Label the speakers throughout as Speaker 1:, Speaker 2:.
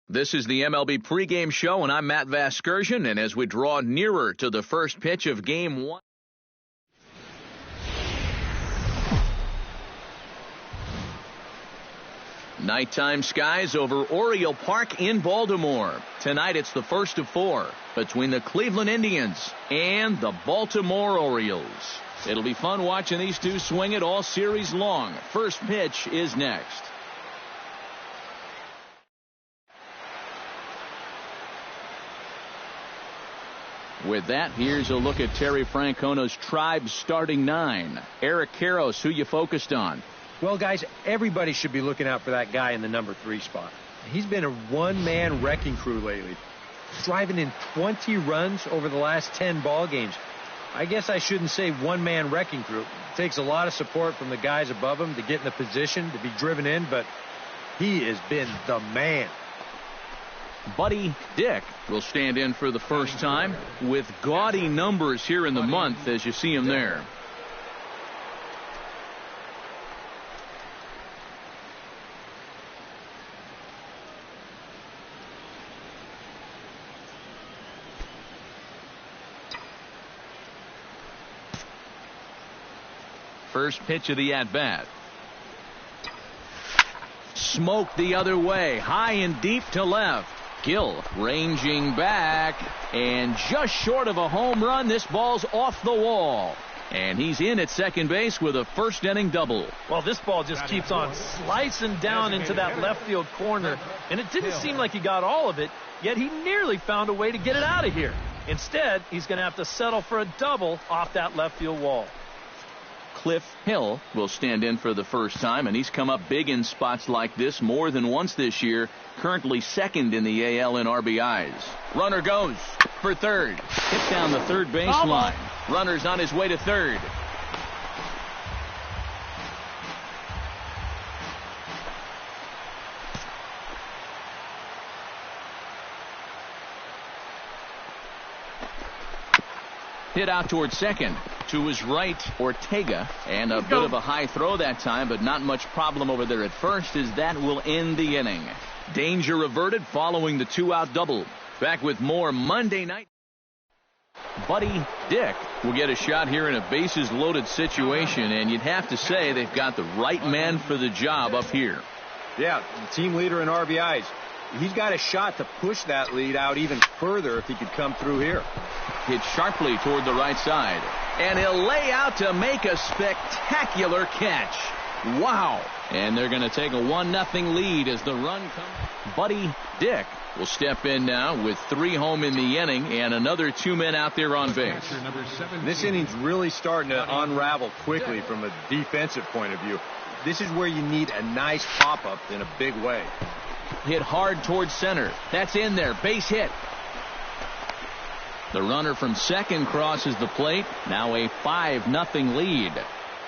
Speaker 1: This is the MLB pregame show, and I'm Matt Vasgersian, and as we draw nearer to the first pitch of Game 1. Nighttime skies over Oriole Park in Baltimore. Tonight it's the first of 4 between the Cleveland Indians and the Baltimore Orioles. It'll be fun watching these two swing it all series long. First pitch is next. With that, here's a look at Terry Francona's Tribe starting 9. Eric Karros, who you focused on?
Speaker 2: Well, guys, everybody should be looking out for that guy in the number 3 spot. He's been a one-man wrecking crew lately, driving in 20 runs over the last 10 ball games. I guess I shouldn't say one-man wrecking crew. It takes a lot of support from the guys above him to get in the position to be driven in, but he has been the man.
Speaker 1: Buddy Dick will stand in for the first time with gaudy numbers here in the month as you see him there. First pitch of the at-bat. Smoke the other way, high and deep to left. Gill ranging back, and just short of a home run. This ball's off the wall, and he's in at second base with a first-inning double.
Speaker 3: Well, this ball just keeps on slicing down into that left field corner, and it didn't seem like he got all of it, yet he nearly found a way to get it out of here. Instead, he's going to have to settle for a double off that left field wall.
Speaker 1: Cliff Hill will stand in for the first time, and he's come up big in spots like this more than once this year. Currently second in the AL in RBIs. Runner goes for third. Hit down the third baseline. Runner's on his way to third. Hit out towards second. To his right, Ortega, and a bit of a high throw that time, but not much problem over there at first, as that will end the inning. Danger averted following the 2-out double. Back with more Monday night. Buddy Dick will get a shot here in a bases loaded situation, and you'd have to say they've got the right man for the job up here.
Speaker 2: Yeah, the team leader in RBIs. He's got a shot to push that lead out even further if he could come through here.
Speaker 1: Hit sharply toward the right side, and he'll lay out to make a spectacular catch. Wow. And they're going to take a 1-0 lead as the run comes. Buddy Dick will step in now with 3 home in the inning and another 2 men out there on base.
Speaker 2: This inning's really starting to unravel quickly from a defensive point of view. This is where you need a nice pop-up in a big way.
Speaker 1: Hit hard towards center. That's in there. Base hit. The runner from second crosses the plate. Now a 5-0 lead.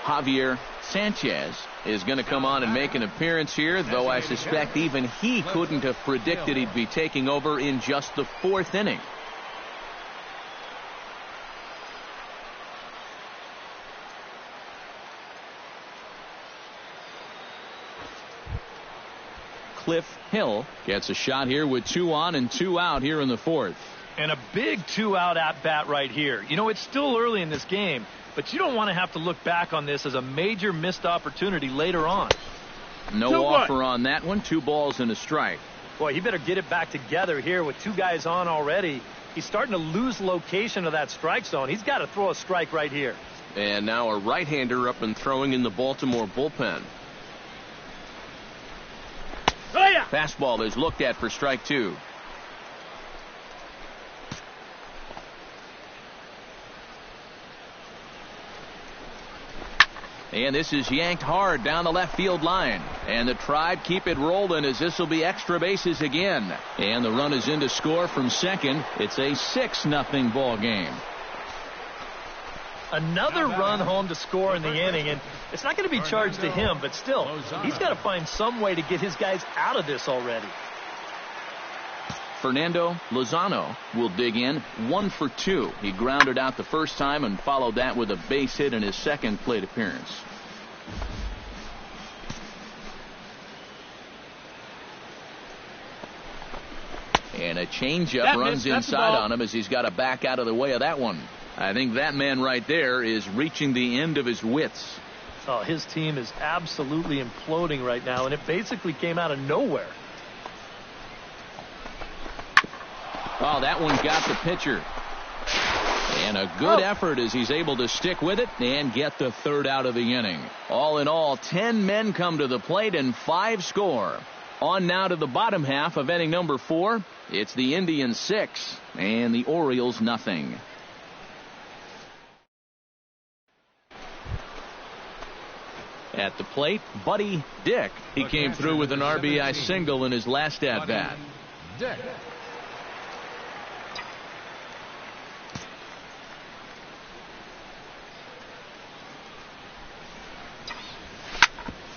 Speaker 1: Javier Sanchez is going to come on and make an appearance here, though I suspect even he couldn't have predicted he'd be taking over in just the 4th inning. Cliff Hill gets a shot here with 2 on and 2 out here in the 4th.
Speaker 3: And a big 2-out at-bat right here. You know, it's still early in this game, but you don't want to have to look back on this as a major missed opportunity later on.
Speaker 1: No offer on that one. 2 balls and a strike.
Speaker 3: Boy, he better get it back together here with 2 guys on already. He's starting to lose location of that strike zone. He's got to throw a strike right here.
Speaker 1: And now a right-hander up and throwing in the Baltimore bullpen.
Speaker 3: Oh, yeah.
Speaker 1: Fastball is looked at for strike 2. And this is yanked hard down the left field line. And the Tribe keep it rolling as this will be extra bases again. And the run is in to score from second. It's a 6-0 ball game.
Speaker 3: Another run home to score in the inning, and it's not going to be charged to him, but still, he's got to find some way to get his guys out of this already.
Speaker 1: Fernando Lozano will dig in 1 for 2. He grounded out the first time and followed that with a base hit in his second plate appearance. And a changeup runs inside on him as he's got to back out of the way of that one. I think that man right there is reaching the end of his wits.
Speaker 3: Oh, his team is absolutely imploding right now, and it basically came out of nowhere.
Speaker 1: Oh, that one got the pitcher. And a good effort as he's able to stick with it and get the third out of the inning. All in all, 10 men come to the plate and 5 score. On now to the bottom half of inning number 4. It's the Indians 6 and the Orioles nothing. At the plate, Buddy Dick. He came through with an RBI single in his last at-bat.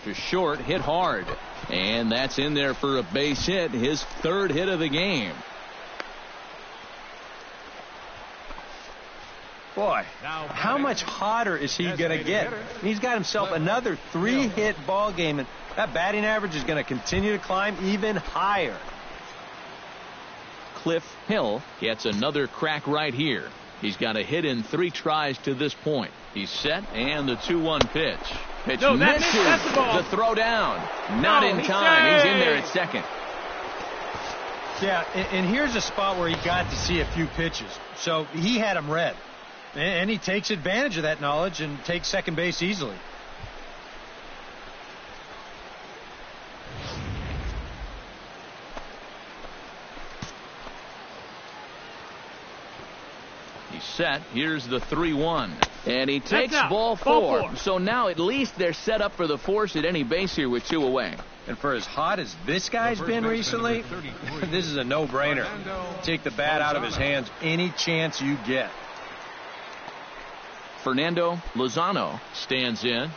Speaker 1: To short, hit hard. And that's in there for a base hit, his 3rd hit of the game.
Speaker 2: Boy, how much hotter is he going to get? He's got himself another 3-hit ball game, and that batting average is going to continue to climb even higher.
Speaker 1: Cliff Hill gets another crack right here. He's got a hit in 3 tries to this point. He's set, and the 2-1 pitch. Pitch misses. The throw down. Not in time. He's in there at second.
Speaker 2: Yeah, and here's a spot where he got to see a few pitches. So he had them read. And he takes advantage of that knowledge and takes second base easily.
Speaker 1: He's set. Here's the 3-1. And he takes ball 4. So now at least they're set up for the force at any base here with 2 away.
Speaker 2: And for as hot as this guy's been recently, this is a no-brainer. Take the bat out of his hands any chance you get.
Speaker 1: Fernando Lozano stands in.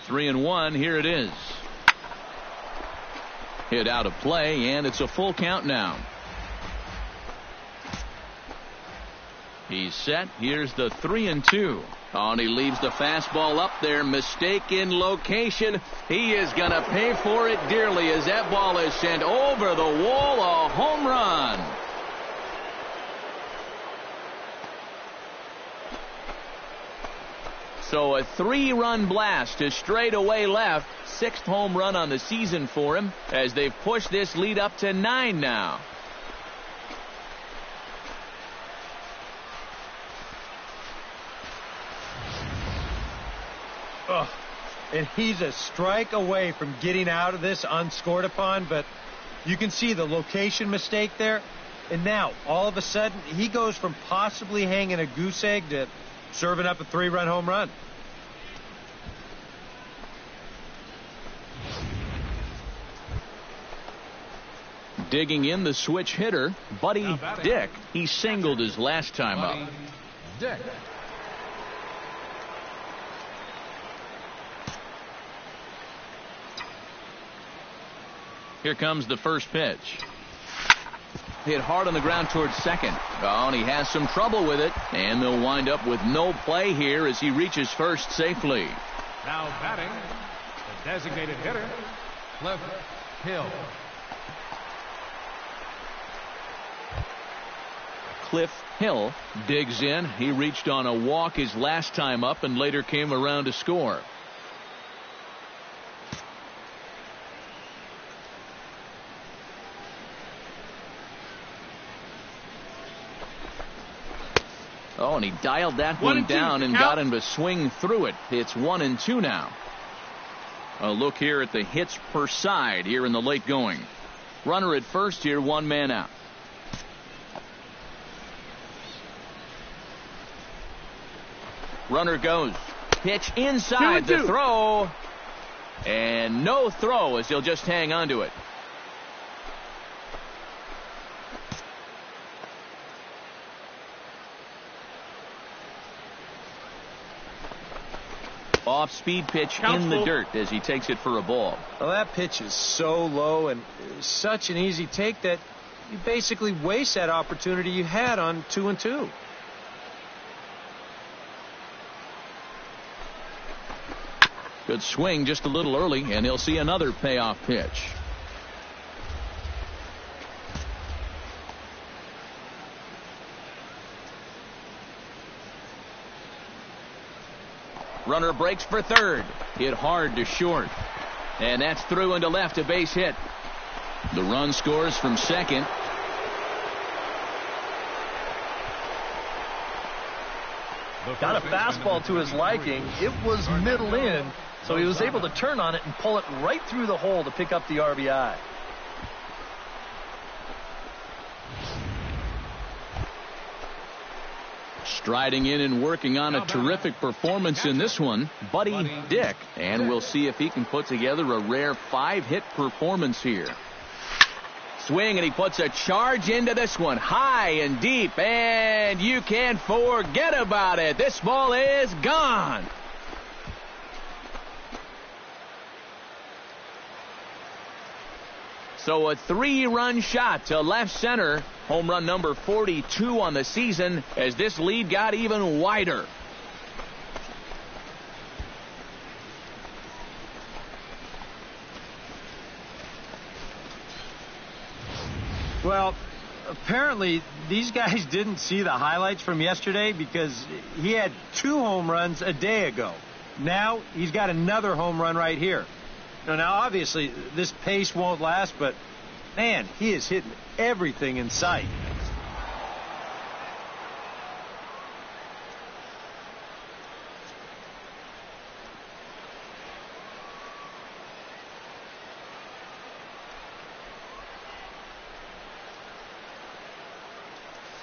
Speaker 1: Three and 1. Here it is. Hit out of play, and it's a full count now. He's set. Here's the 3-2. Oh, and he leaves the fastball up there. Mistake in location. He is going to pay for it dearly as that ball is sent over the wall. A home run. So a 3-run blast to straightaway left. 6th home run on the season for him as they've pushed this lead up to 9 now.
Speaker 2: And he's a strike away from getting out of this unscored upon, but you can see the location mistake there. And now, all of a sudden, he goes from possibly hanging a goose egg to serving up a 3-run home run.
Speaker 1: Digging in the switch hitter, Buddy Dick. He singled his last time up.
Speaker 4: Dick.
Speaker 1: Here comes the first pitch. Hit hard on the ground towards second. Oh, and he has some trouble with it. And they'll wind up with no play here as he reaches first safely.
Speaker 4: Now batting, the designated hitter, Cliff Hill.
Speaker 1: Cliff Hill digs in. He reached on a walk his last time up and later came around to score. Oh, and he dialed that one down and got him to swing through it. It's 1-2 now. A look here at the hits per side here in the late going. Runner at first here, 1 man out. Runner goes. Pitch inside the throw. And no throw as he'll just hang on to it. Off-speed pitch in the dirt as he takes it for a ball.
Speaker 2: Well, that pitch is so low and such an easy take that you basically waste that opportunity you had on 2-2.
Speaker 1: Good swing just a little early, and he'll see another payoff pitch. Runner breaks for third. Hit hard to short. And that's through into left, a base hit. The run scores from second.
Speaker 3: Got a fastball to his liking. It was middle in, so he was able to turn on it and pull it right through the hole to pick up the RBI.
Speaker 1: Striding in and working on a terrific performance in this one, Buddy Dick. And we'll see if he can put together a rare 5-hit performance here. Swing, and he puts a charge into this one, high and deep, and you can't forget about it. This ball is gone. So a 3-run shot to left center. Home run number 42 on the season as this lead got even wider.
Speaker 2: Well, apparently these guys didn't see the highlights from yesterday because he had 2 home runs a day ago. Now he's got another home run right here. Now obviously this pace won't last, but man, he is hitting everything in sight.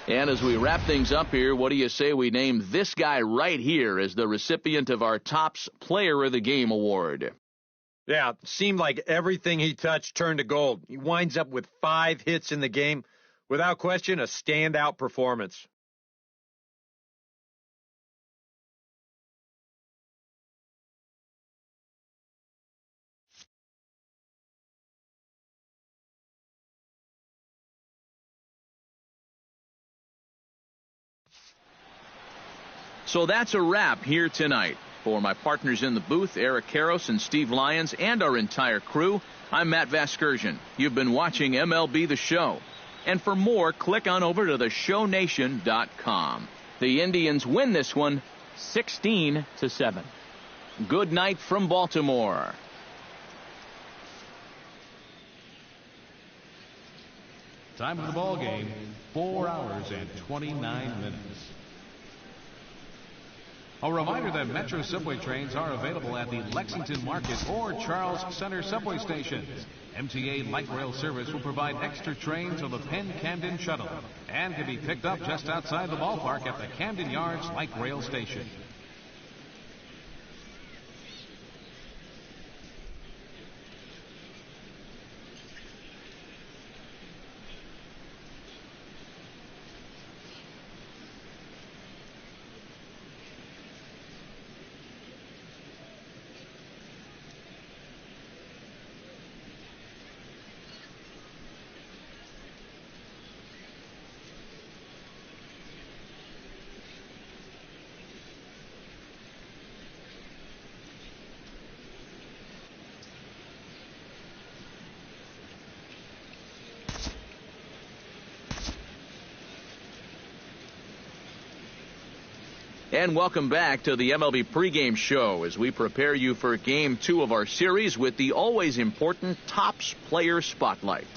Speaker 1: And as we wrap things up here, what do you say we name this guy right here as the recipient of our Topps Player of the Game award?
Speaker 2: Yeah, seemed like everything he touched turned to gold. He winds up with 5 hits in the game. Without question, a standout performance.
Speaker 1: So that's a wrap here tonight. For my partners in the booth, Eric Karros and Steve Lyons, and our entire crew, I'm Matt Vasgersian. You've been watching MLB The Show. And for more, click on over to theshownation.com. The Indians win this one 16-7. Good night from Baltimore.
Speaker 4: Time of the ball game, 4 hours and 29 minutes. A reminder that Metro subway trains are available at the Lexington Market or Charles Center subway stations. MTA Light Rail service will provide extra trains on the Penn Camden Shuttle and can be picked up just outside the ballpark at the Camden Yards Light Rail station.
Speaker 1: And welcome back to the MLB pregame show as we prepare you for Game 2 of our series with the always important Topps Player Spotlight.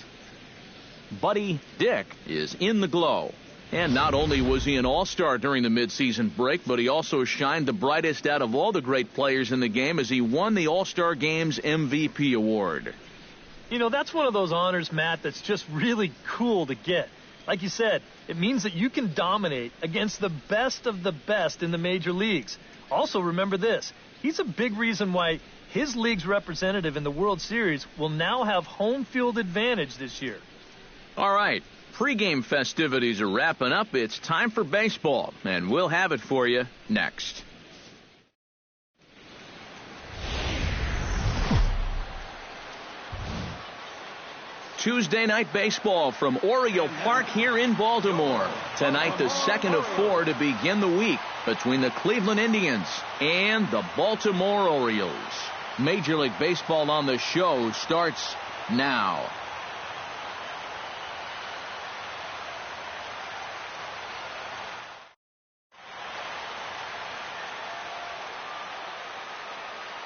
Speaker 1: Buddy Dick is in the glow. And not only was he an all-star during the midseason break, but he also shined the brightest out of all the great players in the game as he won the All-Star Game's MVP award.
Speaker 3: You know, that's one of those honors, Matt, that's just really cool to get. Like you said, it means that you can dominate against the best of the best in the major leagues. Also, remember this. He's a big reason why his league's representative in the World Series will now have home field advantage this year.
Speaker 1: All right. Pre-game festivities are wrapping up. It's time for baseball, and we'll have it for you next. Tuesday night baseball from Oriole Park here in Baltimore. Tonight, the second of 4 to begin the week between the Cleveland Indians and the Baltimore Orioles. Major League Baseball on the Show starts now.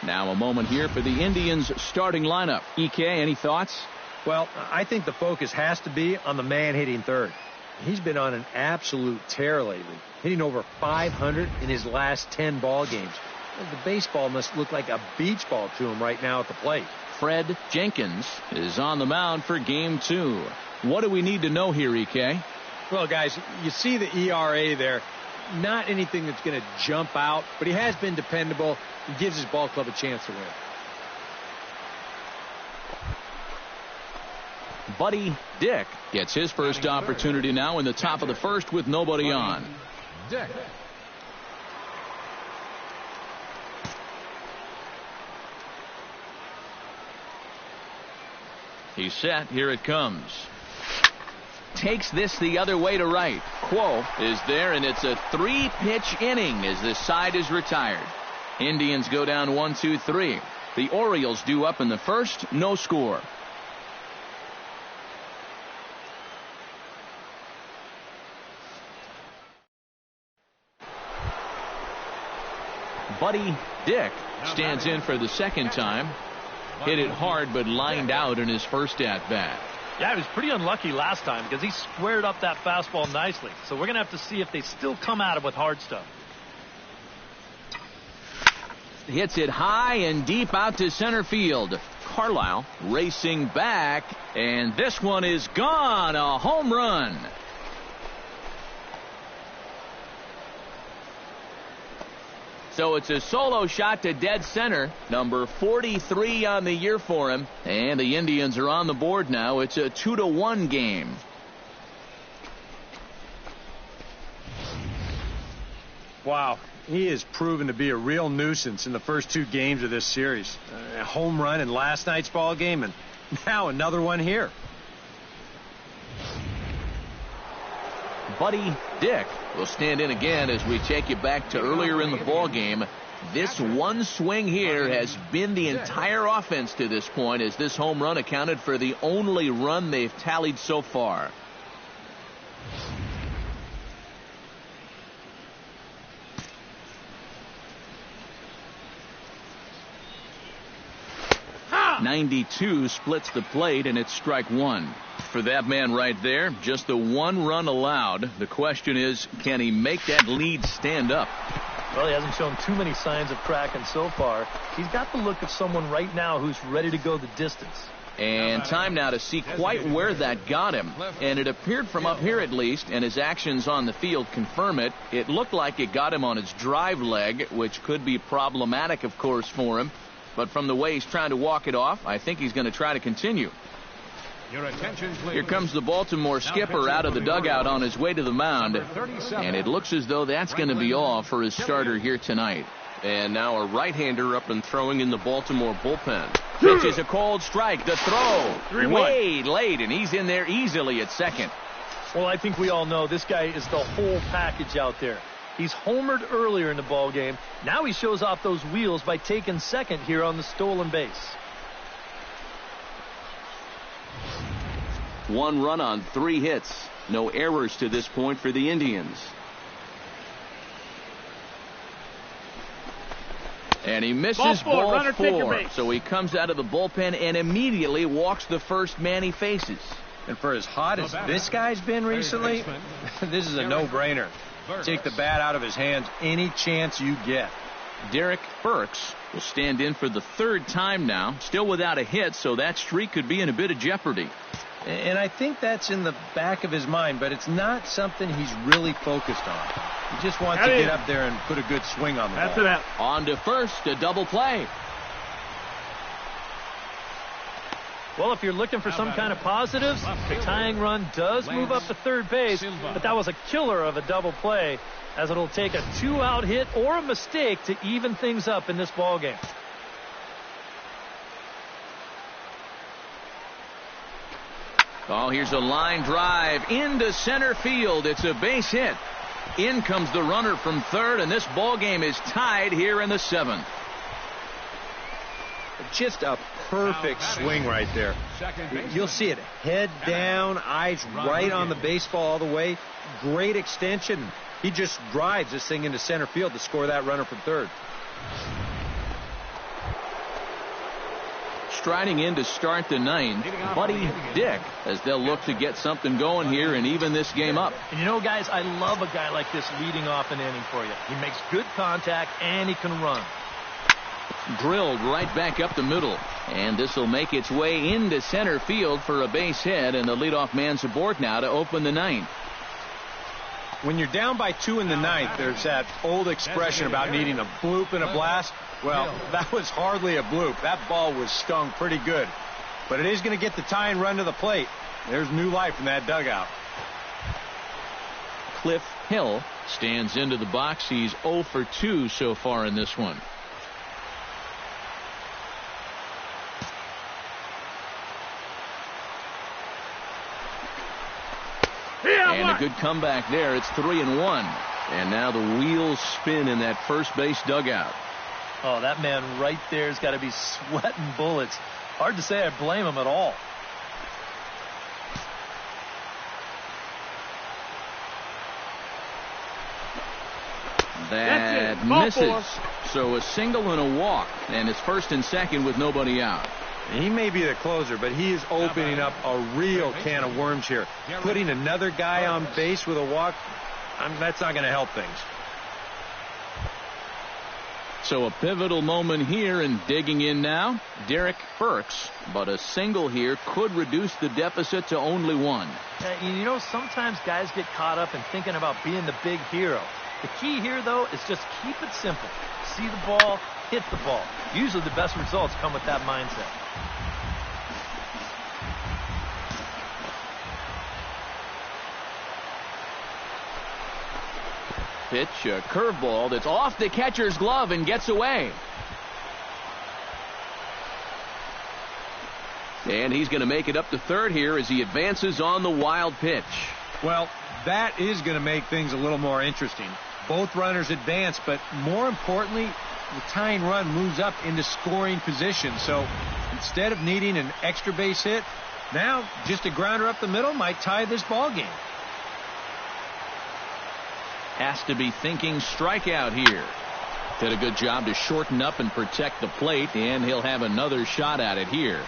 Speaker 1: Now a moment here for the Indians starting lineup. EK, any thoughts?
Speaker 2: Well, I think the focus has to be on the man hitting third. He's been on an absolute tear lately, hitting over 500 in his last 10 ball games. The baseball must look like a beach ball to him right now at the plate.
Speaker 1: Fred Jenkins is on the mound for game 2. What do we need to know here, EK?
Speaker 2: Well, guys, you see the ERA there. Not anything that's going to jump out, but he has been dependable. He gives his ball club a chance to win.
Speaker 1: Buddy Dick gets his first opportunity now in the top of the first with nobody on.
Speaker 4: Dick.
Speaker 1: He's set. Here it comes. Takes this the other way to right. Quo is there, and it's a 3-pitch inning as this side is retired. Indians go down 1-2-3. The Orioles due up in the first. No score. Buddy Dick stands in for the second time. Hit it hard, but lined out in his first at-bat.
Speaker 3: Yeah, he was pretty unlucky last time because he squared up that fastball nicely. So we're going to have to see if they still come at him with hard stuff.
Speaker 1: Hits it high and deep out to center field. Carlisle racing back, and this one is gone. A home run. So it's a solo shot to dead center. Number 43 on the year for him. And the Indians are on the board now. It's a 2-1 game.
Speaker 2: Wow. He has proven to be a real nuisance in the first 2 games of this series. A home run in last night's ball game, and now another one here.
Speaker 1: Buddy Dick will stand in again as we take you back to earlier in the ball game. This one swing here has been the entire offense to this point, as this home run accounted for the only run they've tallied so far. .92 splits the plate, and it's strike one. For that man right there, just the one run allowed. The question is, can he make that lead stand up?
Speaker 3: Well, he hasn't shown too many signs of cracking so far. He's got the look of someone right now who's ready to go the distance.
Speaker 1: And time now to see quite where that got him. And it appeared from up here at least, and his actions on the field confirm it. It looked like it got him on his drive leg, which could be problematic, of course, for him. But from the way he's trying to walk it off, I think he's going to try to continue.
Speaker 4: Your attention, please.
Speaker 1: Here comes the Baltimore skipper out of the dugout on his way to the mound. And it looks as though that's going to be all for his starter here tonight. And now a right-hander up and throwing in the Baltimore bullpen. Pitches a cold strike. The throw way late, and he's in there easily at second.
Speaker 3: Well, I think we all know this guy is the whole package out there. He's homered earlier in the ball game. Now he shows off those wheels by taking second here on the stolen base.
Speaker 1: 1 run on 3 hits. No errors to this point for the Indians. And he misses ball 4. So he comes out of the bullpen and immediately walks the first man he faces.
Speaker 2: And for as hot as this guy's been recently, this is a no-brainer. Take the bat out of his hands any chance you get.
Speaker 1: Derek Burks will stand in for the 3rd time now. Still without a hit, so that streak could be in a bit of jeopardy.
Speaker 2: And I think that's in the back of his mind, but it's not something he's really focused on. He just wants to get up there and put a good swing on the ball.
Speaker 3: That's it.
Speaker 1: On to first, a double play.
Speaker 3: Well, if you're looking for some kind of positives, the tying run does move up to third base, but that was a killer of a double play, as it'll take a 2-out hit or a mistake to even things up in this ball game.
Speaker 1: Oh, here's a line drive into center field. It's a base hit. In comes the runner from third, and this ball game is tied here in the 7th.
Speaker 2: Just a perfect swing right there. You'll see it head down, eyes right on the baseball all the way. Great extension. He just drives this thing into center field to score that runner from third.
Speaker 1: Striding in to start the ninth, Buddy Dick, as they'll look to get something going here and even this game up.
Speaker 3: And you know, guys, I love a guy like this leading off an inning for you. He makes good contact and he can run.
Speaker 1: Drilled right back up the middle, and this will make its way into center field for a base hit, and the leadoff man's aboard now to open the ninth.
Speaker 2: When you're down by 2 in the ninth, there's that old expression about needing a bloop and a blast. Well, that was hardly a bloop. That ball was stung pretty good. But it is going to get the tying run to the plate. There's new life in that dugout.
Speaker 1: Cliff Hill stands into the box. He's 0 for 2 so far in this one. And a good comeback there. It's 3-1. And now the wheels spin in that first base dugout.
Speaker 3: Oh, that man right there's got to be sweating bullets. Hard to say I blame him at all.
Speaker 1: That misses. So a single and a walk. And it's first and second with nobody out.
Speaker 2: He may be the closer, but he is opening up a real can of worms here. Putting another guy on base with a walk, that's not going to help things.
Speaker 1: So a pivotal moment here, and digging in now, Derek Burks. But a single here could reduce the deficit to only 1.
Speaker 3: You know, sometimes guys get caught up in thinking about being the big hero. The key here, though, is just keep it simple. See the ball, hit the ball. Usually the best results come with that mindset.
Speaker 1: Pitch, a curveball that's off the catcher's glove and gets away. And he's going to make it up to third here as he advances on the wild pitch.
Speaker 2: Well, that is going to make things a little more interesting. Both runners advance, but more importantly, the tying run moves up into scoring position. So instead of needing an extra base hit, now just a grounder up the middle might tie this ball game.
Speaker 1: Has to be thinking strikeout here. Did a good job to shorten up and protect the plate, and he'll have another shot at it here.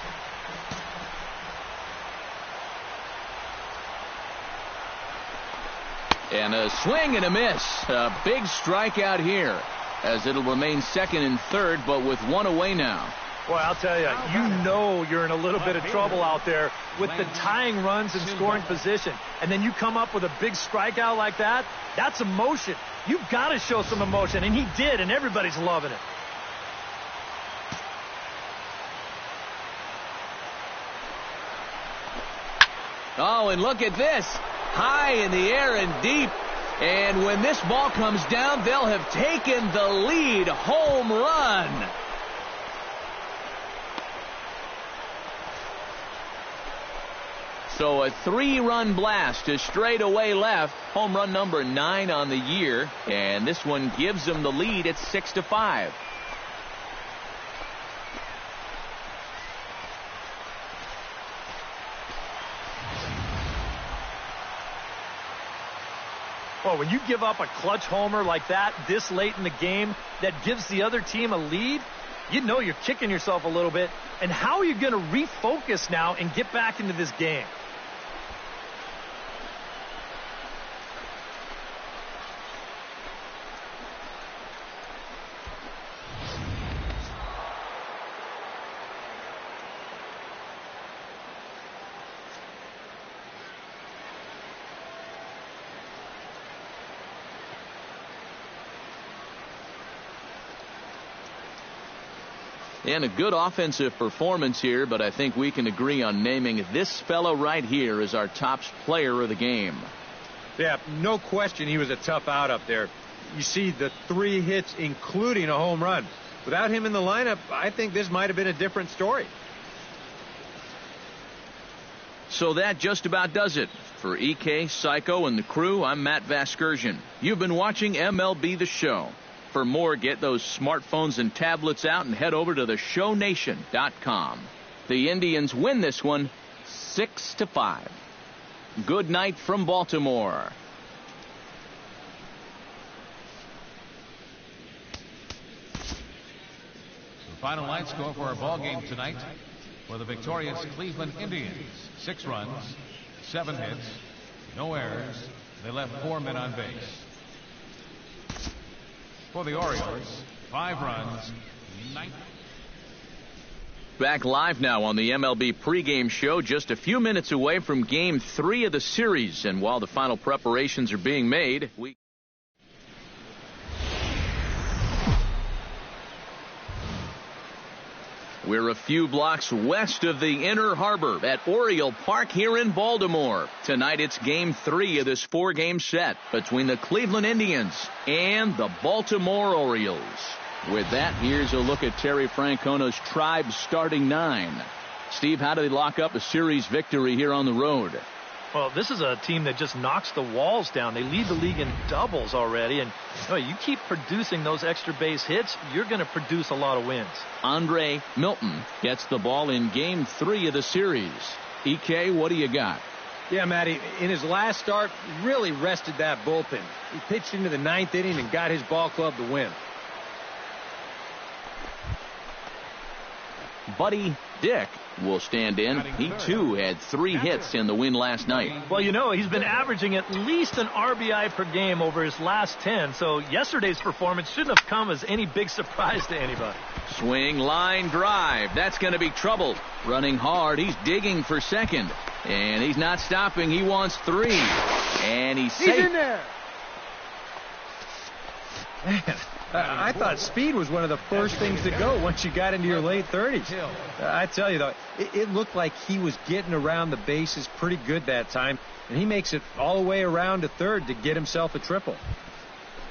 Speaker 1: And a swing and a miss. A big strikeout here, as it'll remain second and third, but with 1 away now.
Speaker 3: Boy, I'll tell you, you know you're in a little bit of trouble out there with the tying runs in scoring position. And then you come up with a big strikeout like that. That's emotion. You've got to show some emotion, and he did, and everybody's loving it.
Speaker 1: Oh, and look at this. High in the air and deep. And when this ball comes down, they'll have taken the lead. Home run. So a 3-run blast to straightaway left. Home run number 9 on the year. And this one gives them the lead at 6-5.
Speaker 3: Well, when you give up a clutch homer like that this late in the game that gives the other team a lead, you know you're kicking yourself a little bit. And how are you going to refocus now and get back into this game?
Speaker 1: And a good offensive performance here, but I think we can agree on naming this fellow right here as our top player of the game.
Speaker 2: Yeah, no question he was a tough out up there. You see the 3 hits, including a home run. Without him in the lineup, I think this might have been a different story.
Speaker 1: So that just about does it. For EK, Psycho, and the crew, I'm Matt Vasgersian. You've been watching MLB The Show. For more, get those smartphones and tablets out and head over to theshownation.com. The Indians win this one 6-5. Good night from Baltimore.
Speaker 4: The final line score for our ball game tonight for the victorious Cleveland Indians: 6 runs, 7 hits, no errors. They left 4 men on base. For the Orioles, 5 runs, 9.
Speaker 1: Back live now on the MLB pregame show, just a few minutes away from Game 3 of the series. And while the final preparations are being made, we're a few blocks west of the Inner Harbor at Oriole Park here in Baltimore. Tonight it's Game 3 of this 4-game set between the Cleveland Indians and the Baltimore Orioles. With that, here's a look at Terry Francona's Tribe starting 9. Steve, how do they lock up a series victory here on the road?
Speaker 3: Well, this is a team that just knocks the walls down. They lead the league in doubles already, and you keep producing those extra base hits, you're going to produce a lot of wins.
Speaker 1: Andre Milton gets the ball in Game 3 of the series. EK, what do you got?
Speaker 2: Yeah, Matty, in his last start, really rested that bullpen. He pitched into the 9th inning and got his ball club the win.
Speaker 1: Buddy Dick will stand in. He, too, had 3 hits in the win last night.
Speaker 3: Well, he's been averaging at least an RBI per game over his last 10, so yesterday's performance shouldn't have come as any big surprise to anybody.
Speaker 1: Swing, line, drive. That's going to be trouble. Running hard. He's digging for second. And he's not stopping. He wants 3. And he's safe.
Speaker 2: He's in there. Man, I thought speed was one of the first things to go once you got into your late 30s. I tell you, though, it looked like he was getting around the bases pretty good that time, and he makes it all the way around to third to get himself a triple.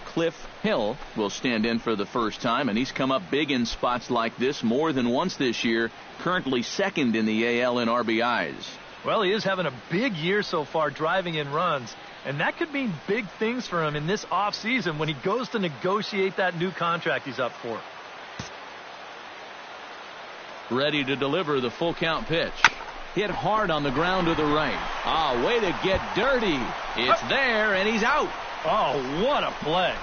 Speaker 1: Cliff Hill will stand in for the first time, and he's come up big in spots like this more than once this year, currently second in the AL in RBIs.
Speaker 3: Well, he is having a big year so far, driving in runs. And that could mean big things for him in this offseason when he goes to negotiate that new contract he's up for.
Speaker 1: Ready to deliver the full count pitch. Hit hard on the ground to the right. Way to get dirty. It's there, and he's out.
Speaker 3: Oh, what a play.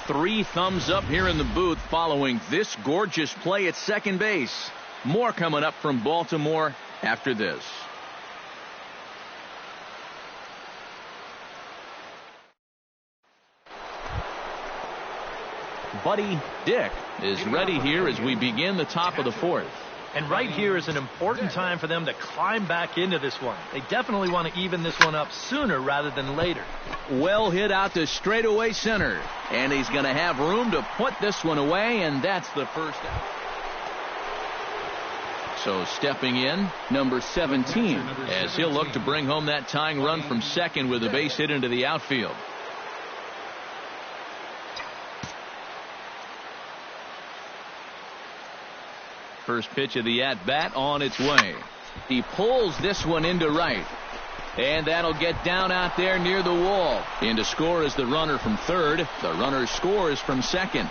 Speaker 1: 3 thumbs up here in the booth following this gorgeous play at second base. More coming up from Baltimore after this. Buddy Dick is ready here as we begin the top of the 4th.
Speaker 3: And right here is an important time for them to climb back into this one. They definitely want to even this one up sooner rather than later.
Speaker 1: Well hit out to straightaway center. And he's going to have room to put this one away, and that's the first out. So stepping in, number 17, as he'll look to bring home that tying run from second with a base hit into the outfield. First pitch of the at-bat on its way. He pulls this one into right. And that'll get down out there near the wall. In to score is the runner from third. The runner scores from second.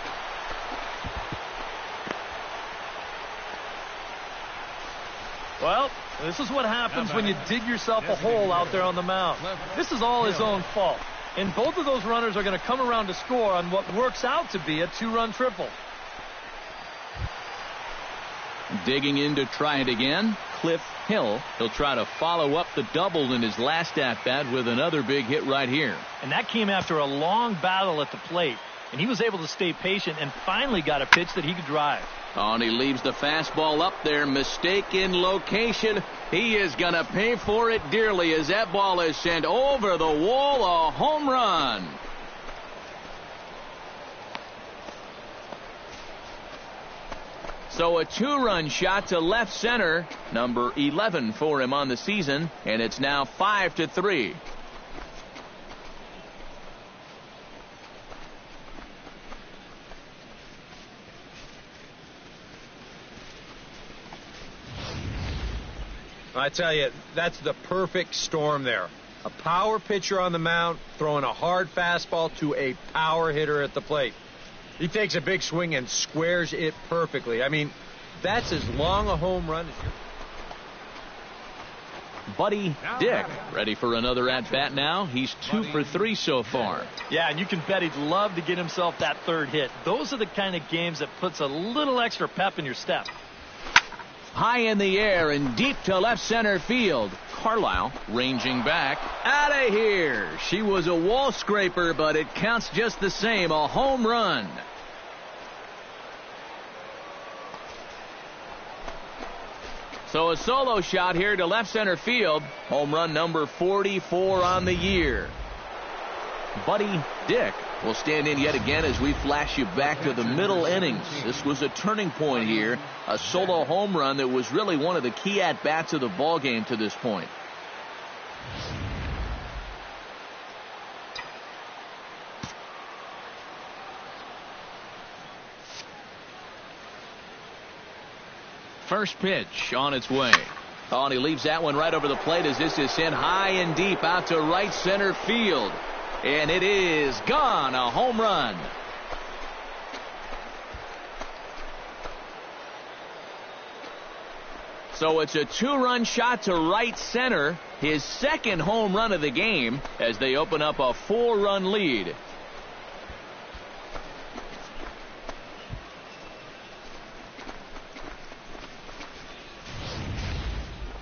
Speaker 3: Well, this is what happens when you dig yourself a hole out there on the mound. This is all his own fault. And both of those runners are going to come around to score on what works out to be a 2-run triple.
Speaker 1: Digging in to try it again, Cliff Hill. He'll try to follow up the double in his last at-bat with another big hit right here.
Speaker 3: And that came after a long battle at the plate. And he was able to stay patient and finally got a pitch that he could drive.
Speaker 1: And he leaves the fastball up there. Mistake in location. He is going to pay for it dearly as that ball is sent over the wall. A home run. So a 2-run shot to left center, number 11 for him on the season, and it's now 5-3.
Speaker 2: I tell you, that's the perfect storm there. A power pitcher on the mound throwing a hard fastball to a power hitter at the plate. He takes a big swing and squares it perfectly. I mean, that's as long a home run as you're...
Speaker 1: Buddy Dick ready for another at-bat now. He's 2 for 3 so far.
Speaker 3: Yeah, and you can bet he'd love to get himself that third hit. Those are the kind of games that puts a little extra pep in your step.
Speaker 1: High in the air and deep to left center field. Carlisle ranging back. Out of here. She was a wall scraper, but it counts just the same. A home run. So a solo shot here to left center field. Home run number 44 on the year. Buddy Dick will stand in yet again as we flash you back to the middle innings. This was a turning point here. A solo home run that was really one of the key at-bats of the ball game to this point. First pitch on its way. Oh, and he leaves that one right over the plate as this is sent high and deep out to right center field. And it is gone. A home run. So it's a 2-run shot to right center. His second home run of the game as they open up a 4-run lead.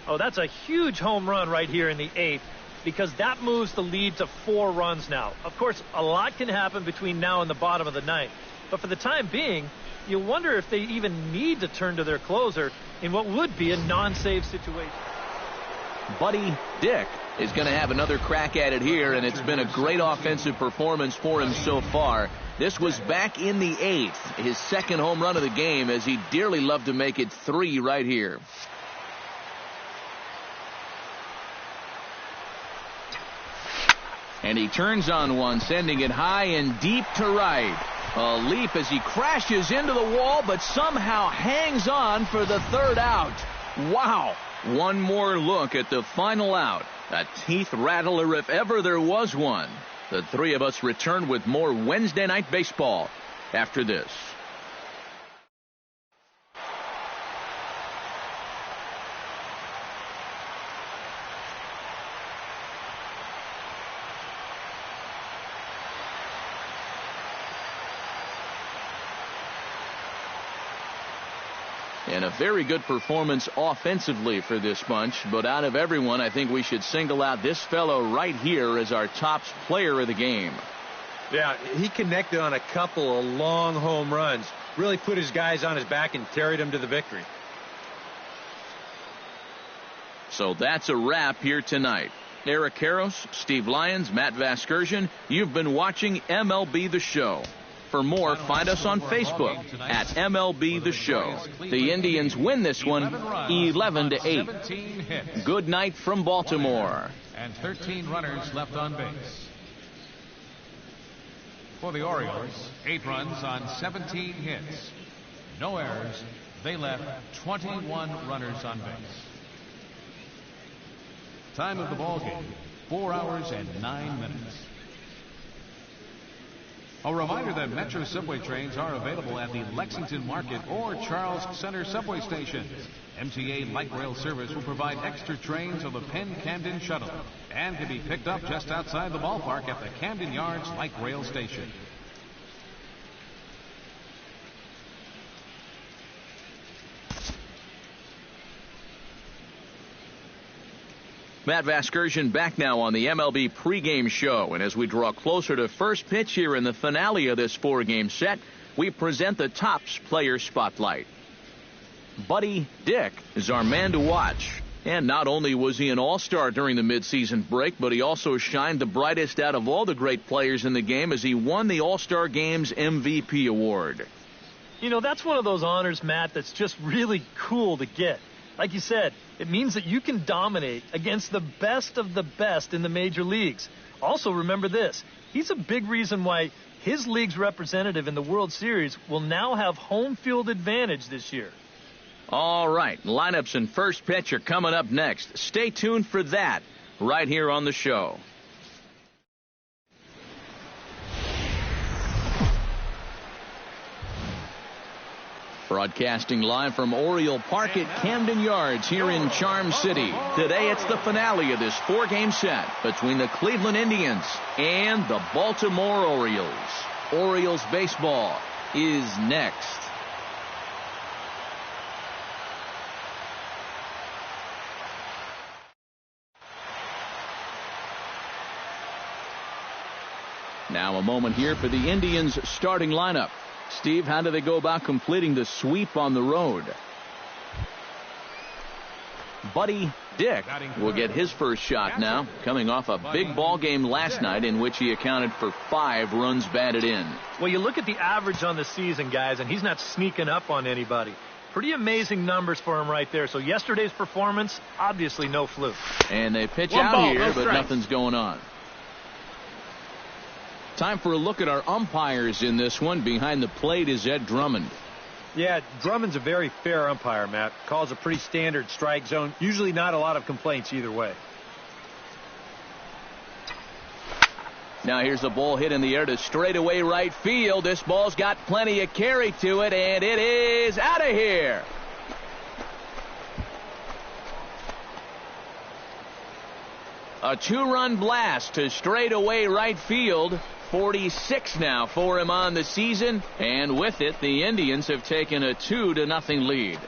Speaker 3: Oh, that's a huge home run right here in the 8th, because that moves the lead to 4 runs now. Of course, a lot can happen between now and the bottom of the 9th. But for the time being, you wonder if they even need to turn to their closer in what would be a non-save situation.
Speaker 1: Buddy Dick is going to have another crack at it here, and it's been a great offensive performance for him so far. This was back in the 8th, his second home run of the game, as he dearly loved to make it 3 right here. And he turns on one, sending it high and deep to right. A leap as he crashes into the wall, but somehow hangs on for the 3rd out. Wow. One more look at the final out. A teeth rattler if ever there was one. The three of us return with more Wednesday Night Baseball after this. And a very good performance offensively for this bunch. But out of everyone, I think we should single out this fellow right here as our top player of the game.
Speaker 2: Yeah, he connected on a couple of long home runs. Really put his guys on his back and carried them to the victory.
Speaker 1: So that's a wrap here tonight. Eric Karros, Steve Lyons, Matt Vasgersian, you've been watching MLB The Show. For more, find us on Facebook at MLB The Show. The Indians win this one 11-8. Good night from Baltimore.
Speaker 4: And 13 runners left on base. For the Orioles, 8 runs on 17 hits. No errors. They left 21 runners on base. Time of the ball game, 4 hours and 9 minutes. A reminder that Metro subway trains are available at the Lexington Market or Charles Center subway stations. MTA Light Rail Service will provide extra trains on the Penn Camden Shuttle and can be picked up just outside the ballpark at the Camden Yards Light Rail Station.
Speaker 1: Matt Vasgersian back now on the MLB pregame show. And as we draw closer to first pitch here in the finale of this 4-game set, we present the Topps Player Spotlight. Buddy Dick is our man to watch. And not only was he an all-star during the midseason break, but he also shined the brightest out of all the great players in the game as he won the All-Star Game's MVP award.
Speaker 3: You know, that's one of those honors, Matt, that's just really cool to get. Like you said, it means that you can dominate against the best of the best in the major leagues. Also, remember this. He's a big reason why his league's representative in the World Series will now have home field advantage this year.
Speaker 1: All right, lineups and first pitch are coming up next. Stay tuned for that right here on the show. Broadcasting live from Oriole Park at Camden Yards here in Charm City. Today it's the finale of this 4-game set between the Cleveland Indians and the Baltimore Orioles. Orioles baseball is next. Now a moment here for the Indians starting lineup. Steve, how do they go about completing the sweep on the road? Buddy Dick will get his first shot now, coming off a big ball game last night in which he accounted for 5 runs batted in.
Speaker 3: Well, you look at the average on the season, guys, and he's not sneaking up on anybody. Pretty amazing numbers for him right there. So yesterday's performance, obviously no fluke.
Speaker 1: And they pitch out here, but nothing's going on. Time for a look at our umpires in this one. Behind the plate is Ed Drummond.
Speaker 2: Yeah, Drummond's a very fair umpire, Matt. Calls a pretty standard strike zone. Usually not a lot of complaints either way.
Speaker 1: Now here's a ball hit in the air to straightaway right field. This ball's got plenty of carry to it, and it is out of here. A 2-run blast to straightaway right field. 46 now for him on the season, and with it the Indians have taken a 2-0 lead.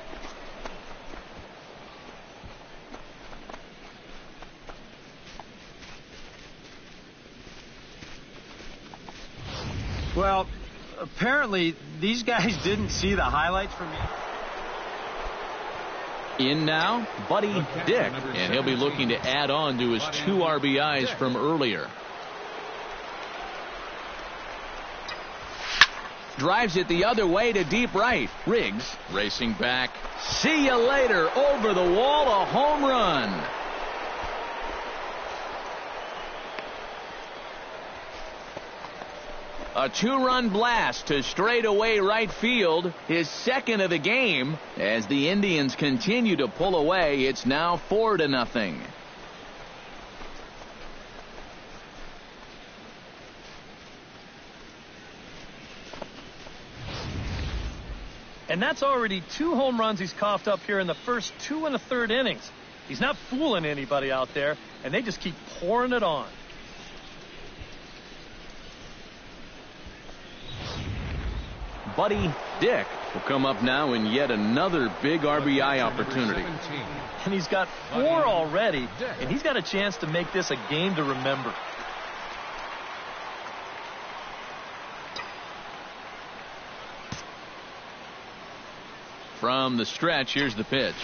Speaker 2: Well, apparently these guys didn't see the highlights from me.
Speaker 1: In now, Buddy Dick, and he'll be looking to add on to his 2 RBIs from earlier. Drives it the other way to deep right. Riggs racing back. See you later. Over the wall, a home run. A 2-run blast to straightaway right field. His second of the game. As the Indians continue to pull away, it's now 4-0.
Speaker 3: And that's already 2 home runs he's coughed up here in the first 2 1/3 innings. He's not fooling anybody out there, and they just keep pouring it on.
Speaker 1: Buddy Dick will come up now in yet another big RBI opportunity.
Speaker 3: And he's got 4 already, and he's got a chance to make this a game to remember.
Speaker 1: From the stretch, here's the pitch.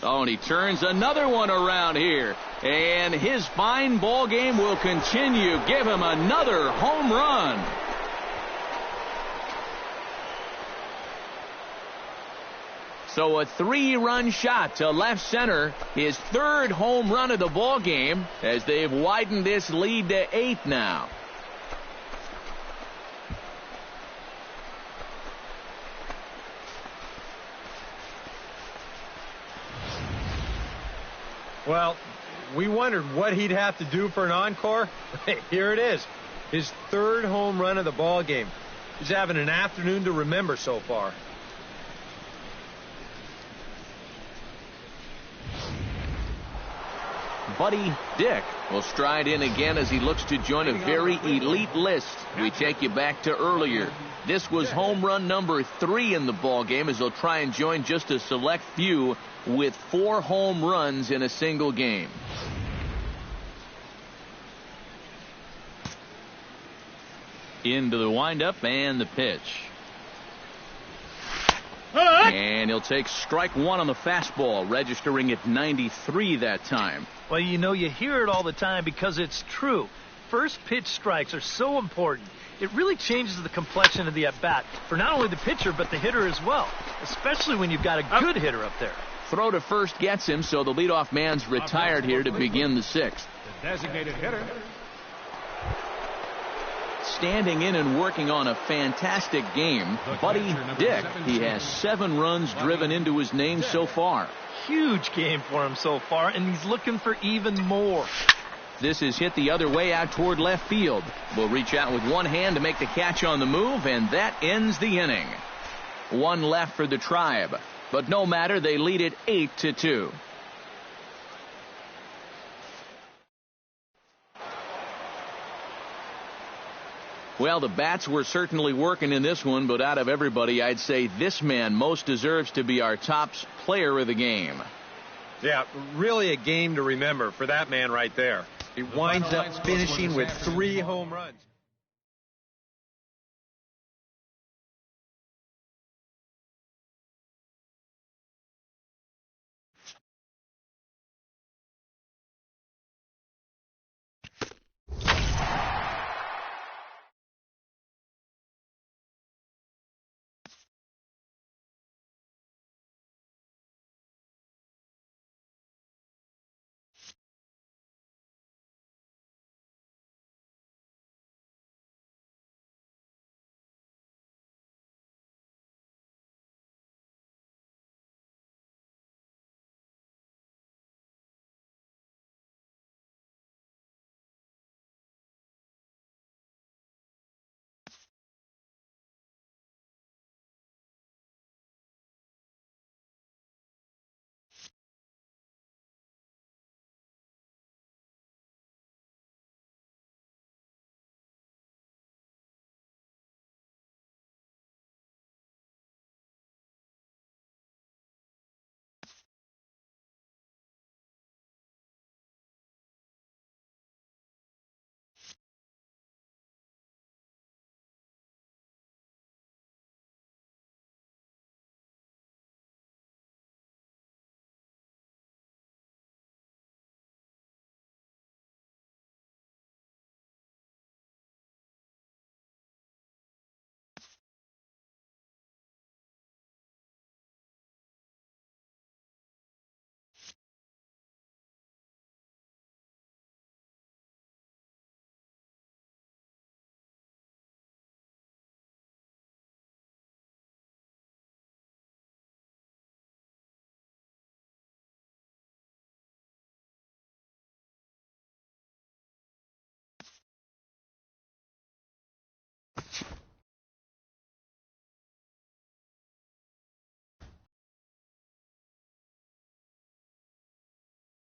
Speaker 1: Oh, and he turns another one around here. And his fine ball game will continue. Give him another home run. So a 3-run shot to left center. His 3rd home run of the ball game as they've widened this lead to 8 now.
Speaker 2: Well, we wondered what he'd have to do for an encore. Here it is. His 3rd home run of the ball game. He's having an afternoon to remember so far.
Speaker 1: Buddy Dick will stride in again as he looks to join a very elite list. We take you back to earlier. This was home run number 3 in the ball game as he'll try and join just a select few with 4 home runs in a single game. Into the windup and the pitch. And he'll take strike 1 on the fastball, registering at 93 that time.
Speaker 3: Well, you know, you hear it all the time because it's true. First pitch strikes are so important. It really changes the complexion of the at-bat for not only the pitcher but the hitter as well, especially when you've got a good hitter up there.
Speaker 1: Throw to first gets him, so the leadoff man's retired here to begin the 6th.
Speaker 4: The designated hitter.
Speaker 1: Standing in and working on a fantastic game, Buddy Dick. He has 7 runs driven into his name so far.
Speaker 3: Huge game for him so far, and he's looking for even more.
Speaker 1: This is hit the other way out toward left field. Will reach out with one hand to make the catch on the move, and that ends the inning. One left for the Tribe. But no matter, they lead it 8-2. Well, the bats were certainly working in this one, but out of everybody, I'd say this man most deserves to be our top player of the game.
Speaker 2: Yeah, really a game to remember for that man right there. He winds up finishing with 3 home runs.